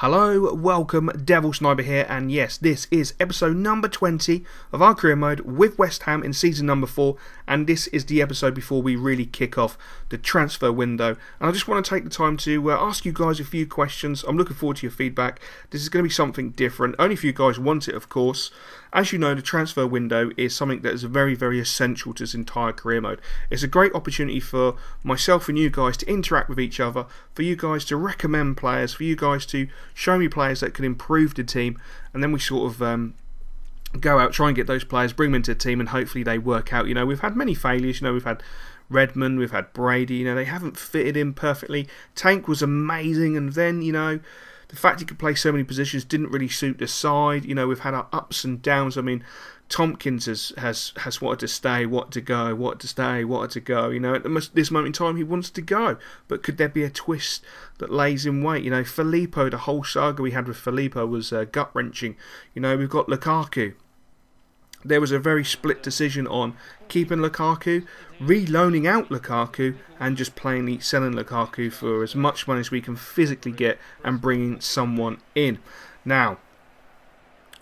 Hello, welcome, Devil Sniper here, and yes, this is episode number 20 of our career mode with West Ham in season number 4, and this is the episode before we really kick off the transfer window. And I just want to take the time to ask you guys a few questions. I'm looking forward to your feedback. This is going to be something different, only if you guys want it, of course. As you know, the transfer window is something that is very, very essential to this entire career mode. It's a great opportunity for myself and you guys to interact with each other, for you guys to recommend players, for you guys to show me players that can improve the team, and then we sort of go out, try and get those players, bring them into the team, and hopefully they work out. You know, we've had many failures. You know, we've had Redmond, we've had Brady. You know, they haven't fitted in perfectly. Tank was amazing, and then, you know, the fact he could play so many positions didn't really suit the side. You know, we've had our ups and downs. I mean, Tompkins has wanted to stay, wanted to go, wanted to stay, wanted to go. You know, at this moment in time, he wants to go. But could there be a twist that lays in wait? You know, Filippo, the whole saga we had with Filippo was gut-wrenching. You know, we've got Lukaku. There was a very split decision on keeping Lukaku, re-loaning out Lukaku, and just plainly selling Lukaku for as much money as we can physically get and bringing someone in. Now,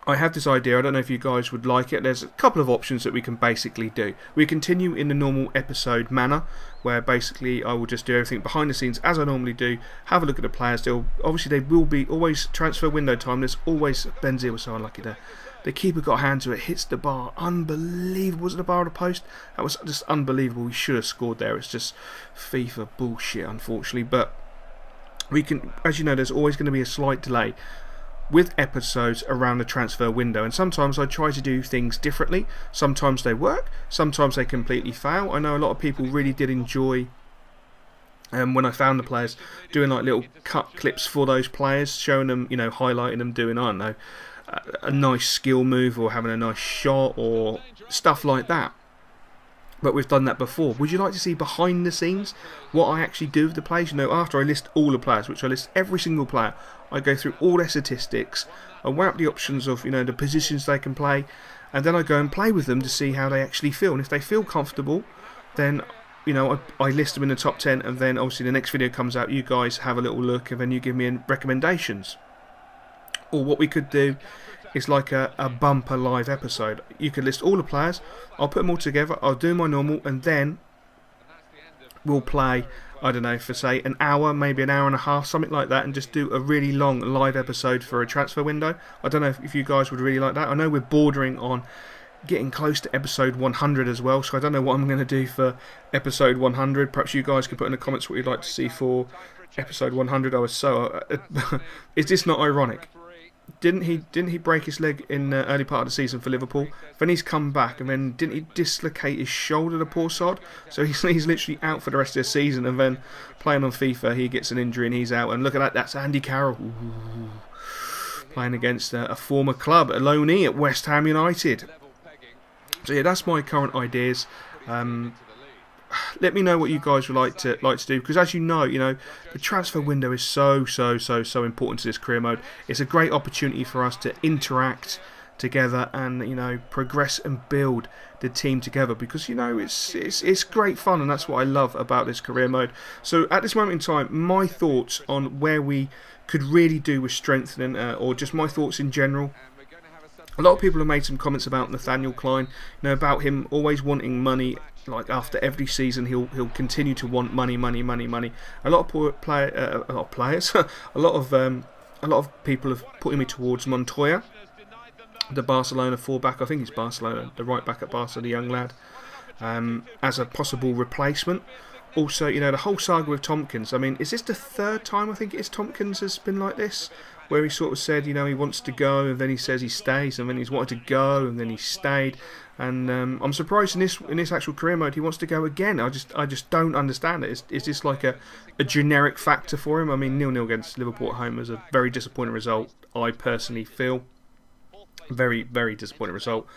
I have this idea. I don't know if you guys would like it. There's a couple of options that we can basically do. We continue in the normal episode manner, where basically I will just do everything behind the scenes as I normally do. Have a look at the players. Obviously, they will be always transfer window time. There's always Benzema was so unlucky there. The keeper got a hand to it, hits the bar. Unbelievable. Was it the bar or the post? That was just unbelievable. We should have scored there. It's just FIFA bullshit, unfortunately. But we can, as you know, there's always going to be a slight delay with episodes around the transfer window, and sometimes I try to do things differently. Sometimes they work, sometimes they completely fail. I know a lot of people really did enjoy when I found the players, doing like little cut clips for those players, showing them, you know, highlighting them doing, I don't know, a nice skill move or having a nice shot or stuff like that. But we've done that before. Would you like to see behind the scenes what I actually do with the players? You know, after I list all the players, which I list every single player, I go through all their statistics, I weigh up the options of, you know, the positions they can play, and then I go and play with them to see how they actually feel. And if they feel comfortable, then, you know, I list them in the top 10, and then obviously the next video comes out, you guys have a little look, and then you give me recommendations. Or what we could do is like a bumper live episode. You could list all the players, I'll put them all together, I'll do my normal, and then we'll play, I don't know, for say an hour, maybe an hour and a half, something like that, and just do a really long live episode for a transfer window. I don't know if you guys would really like that. I know we're bordering on getting close to episode 100 as well, so I don't know what I'm going to do for episode 100. Perhaps you guys can put in the comments what you'd like to see for episode 100. I was so... is this not ironic? Didn't he break his leg in the early part of the season for Liverpool? Then he's come back, and then didn't he dislocate his shoulder, the poor sod? So he's literally out for the rest of the season, and then playing on FIFA, he gets an injury and he's out. And look at that, that's Andy Carroll. Ooh. Playing against a former club, a loanee at West Ham United. So yeah, that's my current ideas. Let me know what you guys would like to do, because as you know, the transfer window is so important to this career mode. It's a great opportunity for us to interact together and, you know, progress and build the team together, because, you know, it's great fun, and that's what I love about this career mode. So at this moment in time, my thoughts on where we could really do with strengthening, or just my thoughts in general. A lot of people have made some comments about Nathaniel Klein, you know, about him always wanting money. Like after every season, he'll continue to want money. A lot of players, a lot of people have put me towards Montoya, the Barcelona fullback. I think he's Barcelona, the right back at Barcelona, the young lad, as a possible replacement. Also, you know, the whole saga with Tompkins. I mean, is this the third time I think it is Tompkins has been like this, where he sort of said, you know, he wants to go, and then he says he stays, and then he's wanted to go, and then he stayed. And I'm surprised in this actual career mode he wants to go again. I just don't understand it. Is this like a generic factor for him? I mean, 0-0 against Liverpool at home was a very disappointing result. I personally feel very disappointing result.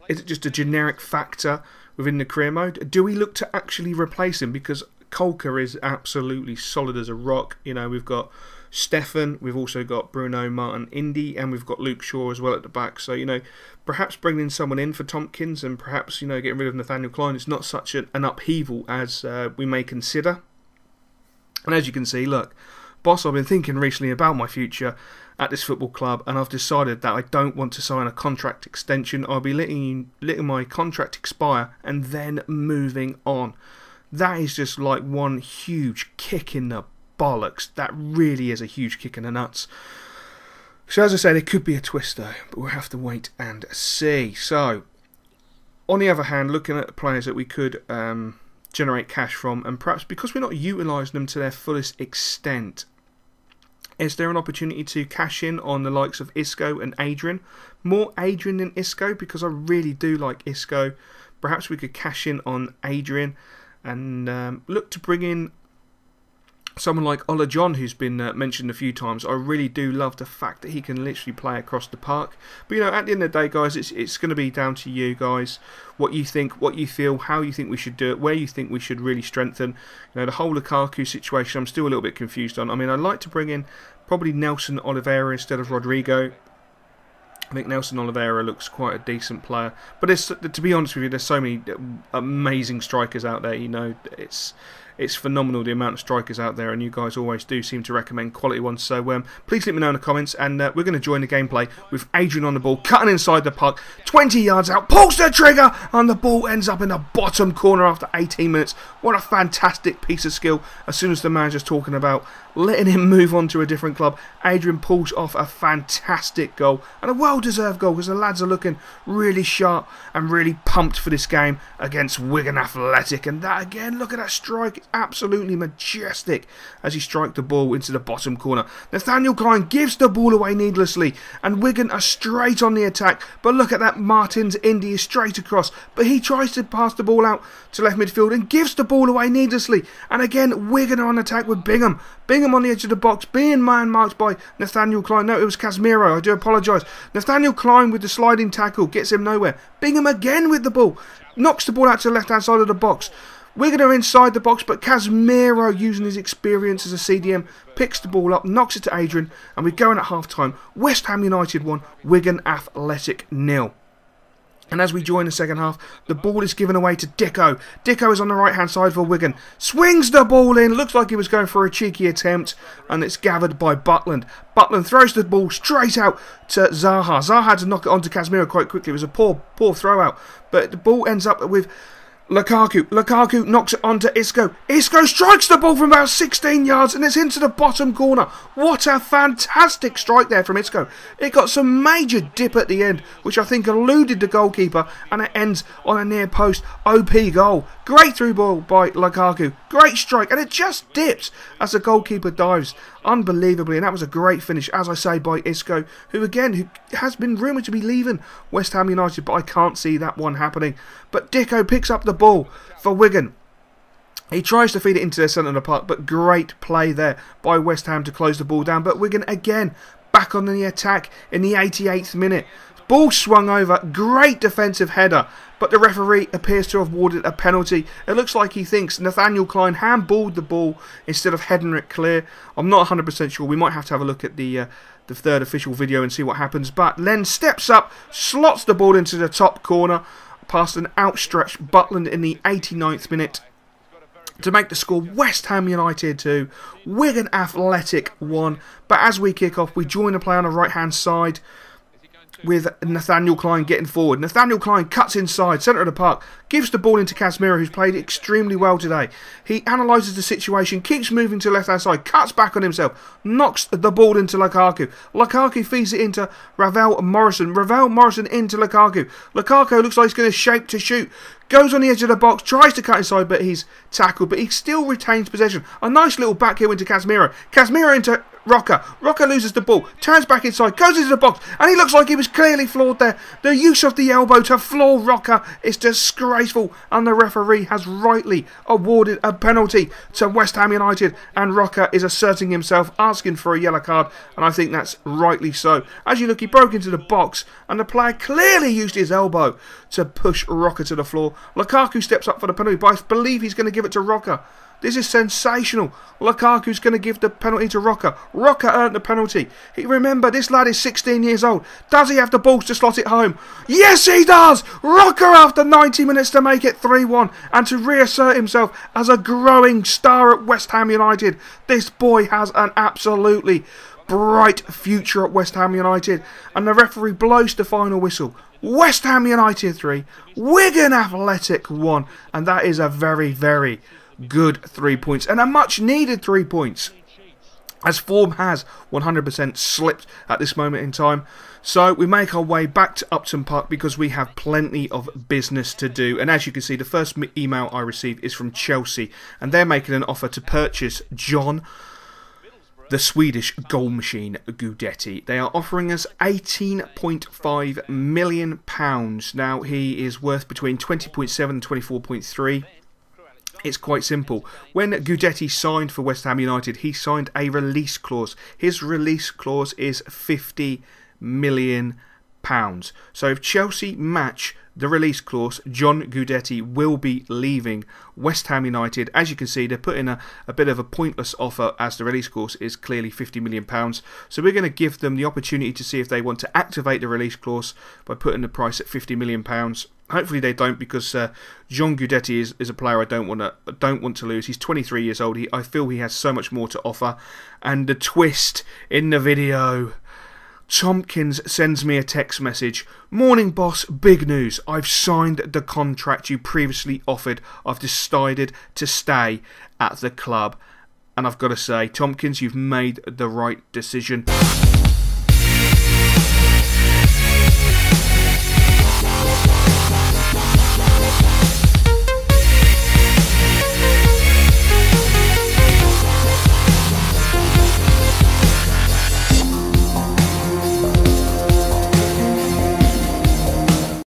Is it just a generic factor within the career mode? Do we look to actually replace him? Because Kolka is absolutely solid as a rock. You know, we've got Stefan, we've also got Bruno Martin Indy, and we've got Luke Shaw as well at the back. So, you know, perhaps bringing someone in for Tompkins and perhaps, you know, getting rid of Nathaniel Klein is not such an upheaval as we may consider. And as you can see, look, boss, I've been thinking recently about my future at this football club, and I've decided that I don't want to sign a contract extension. I'll be letting my contract expire and then moving on. That is just like one huge kick in the bollocks. That really is a huge kick in the nuts. So as I said, it could be a twister, but we'll have to wait and see. So, on the other hand, looking at the players that we could generate cash from, and perhaps because we're not utilising them to their fullest extent, is there an opportunity to cash in on the likes of Isco and Adrian? More Adrian than Isco, because I really do like Isco. Perhaps we could cash in on Adrian and look to bring in someone like OLLIE John, who's been mentioned a few times. I really do love the fact that he can literally play across the park. But, you know, at the end of the day, guys, it's going to be down to you guys. What you think, what you feel, how you think we should do it, where you think we should really strengthen. You know, the whole Lukaku situation, I'm still a little bit confused on. I mean, I'd like to bring in probably Nelson Oliveira instead of Rodrigo. I think Nelson Oliveira looks quite a decent player. But to be honest with you, there's so many amazing strikers out there. You know, it's phenomenal the amount of strikers out there, and you guys always do seem to recommend quality ones. So please let me know in the comments, and we're going to join the gameplay with Adrian on the ball, cutting inside the puck, 20 yards out, pulls the trigger, and the ball ends up in the bottom corner after 18 minutes. What a fantastic piece of skill. As soon as the manager's talking about letting him move on to a different club, Adrian pulls off a fantastic goal, and a well-deserved goal, because the lads are looking really sharp and really pumped for this game against Wigan Athletic. And that again, look at that strike, it's absolutely majestic as he strikes the ball into the bottom corner. Nathaniel Klein gives the ball away needlessly, and Wigan are straight on the attack. But look at that, Martins Indy is straight across, but he tries to pass the ball out to left midfield and gives the ball away needlessly. And again, Wigan are on attack with Bingham on the edge of the box, being man-marked by Nathaniel Klein. No, it was Casemiro, I do apologise. Nathaniel Klein with the sliding tackle, gets him nowhere. Bingham again with the ball, knocks the ball out to the left-hand side of the box. Wigan are inside the box, but Casemiro, using his experience as a CDM, picks the ball up, knocks it to Adrian, and we're going at half-time. West Ham United 1, Wigan Athletic 0. And as we join the second half, the ball is given away to Dicko. Dicko is on the right-hand side for Wigan. Swings the ball in. Looks like he was going for a cheeky attempt. And it's gathered by Butland. Butland throws the ball straight out to Zaha. Zaha had to knock it onto Casemiro quite quickly. It was a poor throw out. But the ball ends up with Lukaku. Lukaku knocks it onto Isco. Isco strikes the ball from about 16 yards and it's into the bottom corner. What a fantastic strike there from Isco. It got some major dip at the end, which I think eluded the goalkeeper, and it ends on a near post OP goal. Great through ball by Lukaku. Great strike, and it just dips as the goalkeeper dives unbelievably, and that was a great finish, as I say, by Isco, who has been rumoured to be leaving West Ham United, but I can't see that one happening. But Dicko picks up the ball for Wigan. He tries to feed it into their centre of the park, but great play there by West Ham to close the ball down. But Wigan again back on the attack in the 88th minute. Ball swung over, great defensive header, but the referee appears to have awarded a penalty. It looks like he thinks Nathaniel Klein handballed the ball instead of heading it clear. I'm not 100% sure. We might have to have a look at the third official video and see what happens. But Len steps up, slots the ball into the top corner past an outstretched Butland in the 89th minute to make the score West Ham United 2, Wigan Athletic 1. But as we kick off, we join the play on the right hand side with Nathaniel Klein getting forward. Nathaniel Klein cuts inside, centre of the park, gives the ball into Casemiro, who's played extremely well today. He analyses the situation, keeps moving to the left-hand side, cuts back on himself, knocks the ball into Lukaku. Lukaku feeds it into Ravel Morrison. Ravel Morrison into Lukaku. Lukaku looks like he's going to shape to shoot. Goes on the edge of the box, tries to cut inside, but he's tackled, but he still retains possession. A nice little back heel into Casemiro. Casemiro into Roca. Roca loses the ball, turns back inside, goes into the box, and he looks like he was clearly floored there. The use of the elbow to floor Roca is disgraceful, and the referee has rightly awarded a penalty to West Ham United, and Roca is asserting himself, asking for a yellow card, and I think that's rightly so. As you look, he broke into the box, and the player clearly used his elbow to push Roca to the floor. Lukaku steps up for the penalty, but I believe he's going to give it to Roca. This is sensational. Lukaku's going to give the penalty to Roca. Roca earned the penalty. Remember, this lad is 16 years old. Does he have the balls to slot it home? Yes, he does! Roca after 90 minutes to make it 3-1 and to reassert himself as a growing star at West Ham United. This boy has an absolutely bright future at West Ham United. And the referee blows the final whistle. West Ham United 3, Wigan Athletic 1. And that is a very, very good 3 points. And a much needed 3 points, as form has 100% slipped at this moment in time. So we make our way back to Upton Park because we have plenty of business to do. And as you can see, the first email I received is from Chelsea. And they're making an offer to purchase John, the Swedish goal machine, Guidetti. They are offering us £18.5 million. Now, he is worth between 20.7 and 24.3. It's quite simple. When Guidetti signed for West Ham United, he signed a release clause. His release clause is £50 million. So if Chelsea match the release clause, John Guidetti will be leaving West Ham United. As you can see, they're putting a bit of a pointless offer, as the release clause is clearly £50 million. So we're going to give them the opportunity to see if they want to activate the release clause by putting the price at £50 million. Hopefully they don't, because John Guidetti is a player I don't want to lose. He's 23 years old. I feel he has so much more to offer. And the twist in the video: Tompkins sends me a text message. Morning boss, big news. I've signed the contract you previously offered. I've decided to stay at the club. And I've got to say, Tompkins, you've made the right decision.